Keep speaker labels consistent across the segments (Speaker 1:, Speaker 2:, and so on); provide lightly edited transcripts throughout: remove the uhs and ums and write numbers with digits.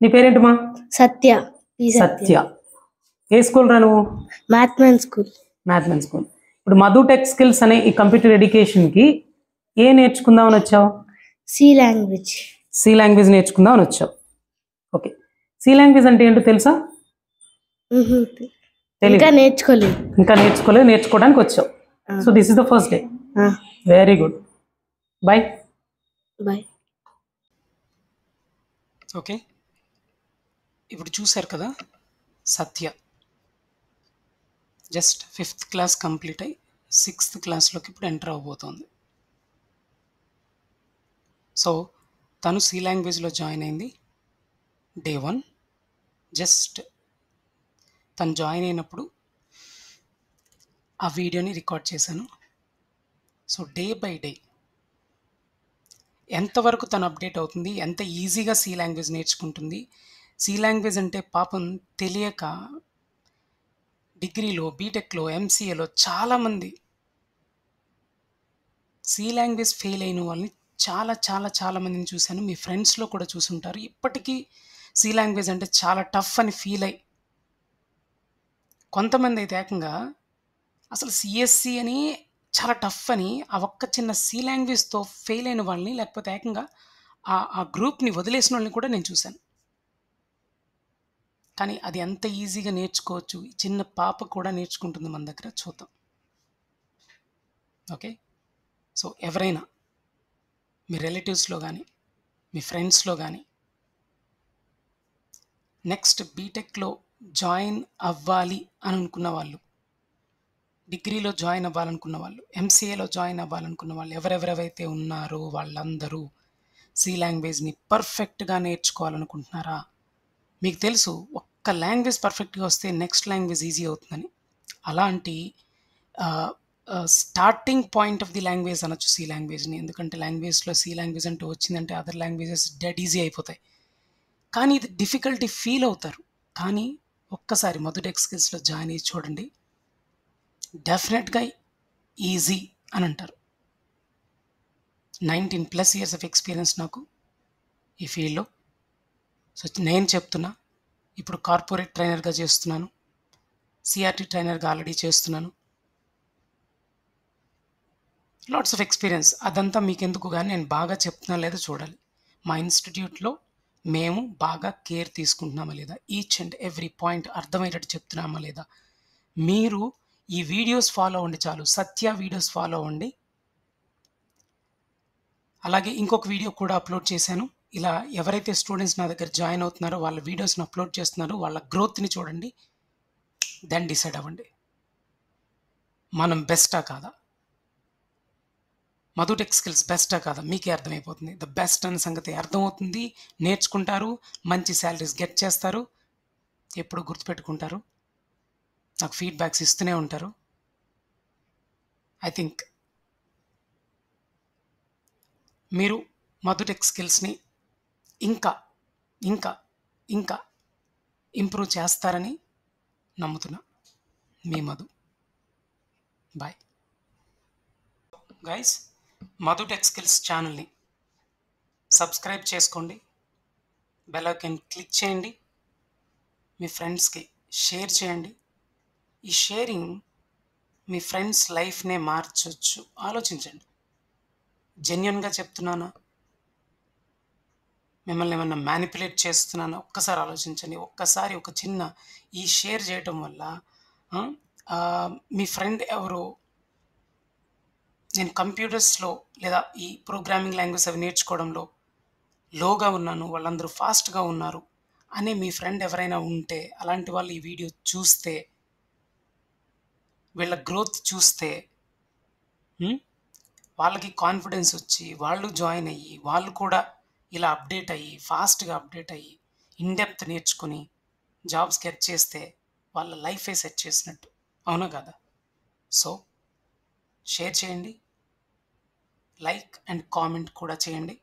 Speaker 1: నీ పేరేంటమ్మా?
Speaker 2: సత్య.
Speaker 1: సత్య. ఏ స్కూల్ రా నువ్వు?
Speaker 2: మ్యాథ్మెన్ స్కూల్.
Speaker 1: మ్యాథ్మెన్ స్కూల్. ఇప్పుడు మధు టెక్ స్కిల్స్ అనే ఈ కంప్యూటర్ ఎడ్యుకేషన్కి ఏ నేర్చుకుందామని వచ్చావు?
Speaker 2: C language.
Speaker 1: సి లాంగ్వేజ్ నేర్చుకుందామని వచ్చావు. ఓకే, సి లాంగ్వేజ్ అంటే ఏంటో తెలుసా?
Speaker 2: ఇంకా నేర్చుకోలేదు.
Speaker 1: నేర్చుకోవడానికి వచ్చావు. So this is the first day. Very good. Bye. Okay, ఇప్పుడు చూశారు కదా, సత్య జస్ట్ 5th క్లాస్ కంప్లీట్ అయ్యి 6th క్లాస్లోకి ఇప్పుడు ఎంటర్ అవ్వబోతోంది. సో తను సి లాంగ్వేజ్లో జాయిన్ అయింది డే 1. జస్ట్ తను జాయిన్ అయినప్పుడు ఆ వీడియోని రికార్డ్ చేశాను. సో డే బై డే ఎంతవరకు తను అప్డేట్ అవుతుంది, ఎంత ఈజీగా సి లాంగ్వేజ్ నేర్చుకుంటుంది. సి లాంగ్వేజ్ అంటే పాపం తెలియక డిగ్రీలో, బీటెక్లో, ఎంసీఏలో చాలామంది సి లాంగ్వేజ్ ఫెయిల్ అయిన వాళ్ళని చాలా మందిని చూశాను. మీ ఫ్రెండ్స్లో కూడా చూసుంటారు. ఇప్పటికీ సి లాంగ్వేజ్ అంటే చాలా టఫ్ అని ఫీల్ అయ్యి, కొంతమంది అయితే ఏకంగా అసలు సిఎస్సి అని చాలా టఫ్ అని ఆ ఒక్క చిన్న సి లాంగ్వేజ్తో ఫెయిల్ అయిన వాళ్ళని, లేకపోతే ఏకంగా ఆ గ్రూప్ని వదిలేసిన వాళ్ళని కూడా నేను చూశాను. కానీ అది ఎంత ఈజీగా నేర్చుకోవచ్చు, చిన్న పాప కూడా నేర్చుకుంటుంది మన దగ్గర, చూద్దాం. ఓకే, సో ఎవరైనా మీ రిలేటివ్స్లో కానీ మీ ఫ్రెండ్స్లో కానీ నెక్స్ట్ బీటెక్లో జాయిన్ అవ్వాలి అని అనుకున్న వాళ్ళు, డిగ్రీలో జాయిన్ అవ్వాలనుకున్న వాళ్ళు, ఎంసీఏలో జాయిన్ అవ్వాలనుకున్న వాళ్ళు, ఎవరెవరైతే ఉన్నారో వాళ్ళందరూ సి లాంగ్వేజ్ని పర్ఫెక్ట్గా నేర్చుకోవాలనుకుంటున్నారా? మీకు తెలుసు, ఒక్క లాంగ్వేజ్ పర్ఫెక్ట్గా వస్తే నెక్స్ట్ లాంగ్వేజ్ ఈజీ అవుతుందని. అలాంటి starting point of the language అనొచ్చు సి లాంగ్వేజ్ని. ఎందుకంటే లాంగ్వేజ్లో సి లాంగ్వేజ్ అంటూ వచ్చిందంటే అదర్ లాంగ్వేజెస్ డెడ్ ఈజీ అయిపోతాయి. కానీ ఇది డిఫికల్టీ ఫీల్ అవుతారు. కానీ ఒక్కసారి మధు టెక్ స్కిల్స్లో జాయిన్ అయ్యి చూడండి, డెఫినెట్గా ఈజీ అని అంటారు. 19+ years ఆఫ్ ఎక్స్పీరియన్స్ నాకు ఈ ఫీల్డ్లో. సో నేను చెప్తున్నా, ఇప్పుడు కార్పొరేట్ ట్రైనర్గా చేస్తున్నాను, సిఆర్టీ ట్రైనర్గా ఆల్రెడీ చేస్తున్నాను. Lots of experience. అదంతా మీకెందుకు, కానీ నేను బాగా చెప్తున్నా లేదా చూడాలి. మా ఇన్స్టిట్యూట్లో మేము బాగా కేర్ తీసుకుంటున్నామా లేదా, ఈచ్ అండ్ ఎవ్రీ పాయింట్ అర్థమయ్యేటట్టు చెప్తున్నామా లేదా. మీరు ఈ వీడియోస్ ఫాలో అవ్వండి చాలు, సత్య వీడియోస్ ఫాలో అవ్వండి. అలాగే ఇంకొక వీడియో కూడా అప్లోడ్ చేశాను. ఇలా ఎవరైతే స్టూడెంట్స్ నా దగ్గర జాయిన్ అవుతున్నారో వాళ్ళ వీడియోస్ని అప్లోడ్ చేస్తున్నారో వాళ్ళ గ్రోత్ని చూడండి, దెన్ డిసైడ్ అవ్వండి మనం బెస్టా కాదా, మధు టెక్ స్కిల్స్ బెస్టా కాదా మీకే అర్థమైపోతుంది. ద బెస్ట్ అనే సంగతి అర్థమవుతుంది, నేర్చుకుంటారు, మంచి శాలరీస్ గెట్ చేస్తారు, ఎప్పుడు గుర్తుపెట్టుకుంటారు, నాకు ఫీడ్బ్యాక్స్ ఇస్తూనే ఉంటారు. ఐ థింక్ మీరు మధు టెక్ స్కిల్స్ని ఇంకా ఇంకా ఇంకా ఇంప్రూవ్ చేస్తారని నమ్ముతున్నా. మీ Madhu. Bye guys. Madhu tech skills ఛానల్ని సబ్స్క్రైబ్ చేసుకోండి, బెల్ ఐకాన్ క్లిక్ చేయండి, మీ ఫ్రెండ్స్కి షేర్ చేయండి. ఈ షేరింగ్ మీ ఫ్రెండ్స్ లైఫ్నే మార్చొచ్చు. ఆలోచించండి, జెన్యున్గా చెప్తున్నానా, మిమ్మల్ని ఏమన్నా మ్యానిపులేట్ చేస్తున్నానా? ఒక్కసారి ఆలోచించండి. ఒక్కసారి ఒక చిన్న ఈ షేర్ చేయటం వల్ల మీ ఫ్రెండ్ ఎవరో నేను కంప్యూటర్స్లో లేదా ఈ ప్రోగ్రామింగ్ లాంగ్వేజ్ అవి నేర్చుకోవడంలో లోగా ఉన్నాను, వాళ్ళందరూ ఫాస్ట్గా ఉన్నారు అనే మీ ఫ్రెండ్ ఎవరైనా ఉంటే, అలాంటి వాళ్ళు ఈ వీడియో చూస్తే, వీళ్ళ గ్రోత్ చూస్తే వాళ్ళకి కాన్ఫిడెన్స్ వచ్చి వాళ్ళు జాయిన్ అయ్యి వాళ్ళు కూడా ఇలా అప్డేట్ అయ్యి ఫాస్ట్గా అప్డేట్ అయ్యి ఇన్డెప్త్ నేర్చుకుని జాబ్స్ గెట్ చేస్తే వాళ్ళ లైఫే సెట్ చేసినట్టు, అవునా కదా? సో షేర్ చేయండి, లైక్ అండ్ కామెంట్ కూడా చేయండి.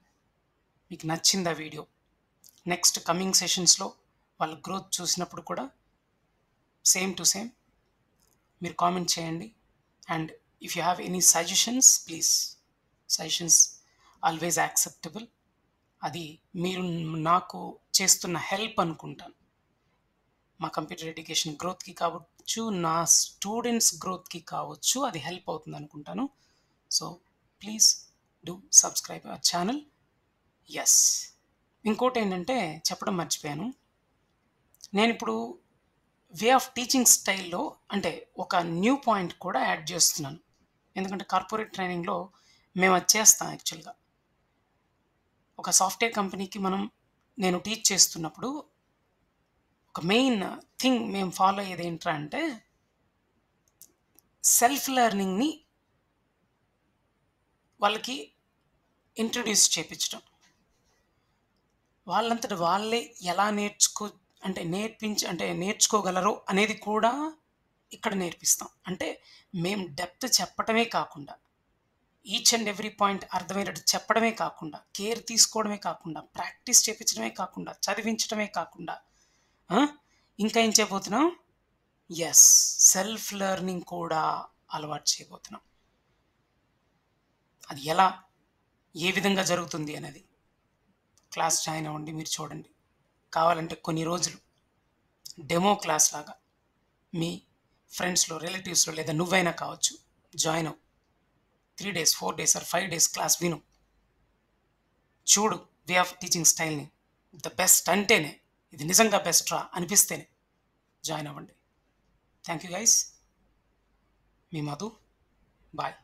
Speaker 1: మీకు నచ్చింది ఆ వీడియో, నెక్స్ట్ కమింగ్ సెషన్స్లో వాళ్ళ గ్రోత్ చూసినప్పుడు కూడా సేమ్ టు సేమ్ మీరు కామెంట్ చేయండి. And if you have any suggestions, please, suggestions always acceptable. అది మీరు నాకు చేస్తున్న హెల్ప్ అనుకుంటాను. మా కంప్యూటర్ ఎడ్యుకేషన్ గ్రోత్‌కి కావచ్చు, నా స్టూడెంట్స్ గ్రోత్‌కి కావచ్చు, అది హెల్ప్ అవుతుంది అనుకుంటాను. So, please do subscribe our channel. Yes. ఇంకోటేంటంటే చెప్పడం మర్చిపోయాను. నేనిప్పుడు వే ఆఫ్ టీచింగ్ స్టైల్‌లో అంటే ఒక న్యూ పాయింట్ కూడా యాడ్ చేస్తున్నాను. ఎందుకంటే కార్పొరేట్ ట్రైనింగ్‌లో మేము అది చేస్తాం యాక్చువల్‌గా. ఒక సాఫ్ట్‌వేర్ కంపెనీకి నేను టీచ్ చేస్తున్నప్పుడు ఒక మెయిన్ థింగ్ మేము ఫాలో అయ్యేది ఏంట్రా అంటే సెల్ఫ్ లెర్నింగ్‌ని వాళ్ళకి ఇంట్రొడ్యూస్ చేపించడం. వాళ్ళంతట వాళ్ళే ఎలా నేర్చుకోగలరో అనేది కూడా ఇక్కడ నేర్పిస్తాం. అంటే మేము డెప్త్ చెప్పటమే కాకుండా, ఈచ్ అండ్ ఎవ్రీ పాయింట్ అర్థమయ్యేటట్టు చెప్పడమే కాకుండా, కేర్ తీసుకోవడమే కాకుండా, ప్రాక్టీస్ చేపించడమే కాకుండా, చదివించడమే కాకుండా ఆ! ఇంకా ఏం చేయబోతున్నాం? యెస్. సెల్ఫ్ లెర్నింగ్ కూడా అలవాటు చేయబోతున్నాం. అది ఎలా? ఏ విధంగా జరుగుతుంది అనేది క్లాస్ జాయిన్ అవ్వండి, మీరు చూడండి. కావాలంటే కొన్ని రోజులు డెమో క్లాస్ లాగా మీ ఫ్రెండ్స్‌లో, రిలేటివ్స్‌లో లేదా నువ్వైనా కావచ్చు జాయిన్ అవ్వు. 3 days, 4 days or 5 days class విను. చూడు వే ఆఫ్ టీచింగ్ స్టైల్‌ని. ద బెస్ట్ అంటేనే ఇది నిజంగా బెస్ట్ రా అనిపిస్తేనే జాయిన్ అవ్వండి. Thank you guys. మీ మధు. బాయ్.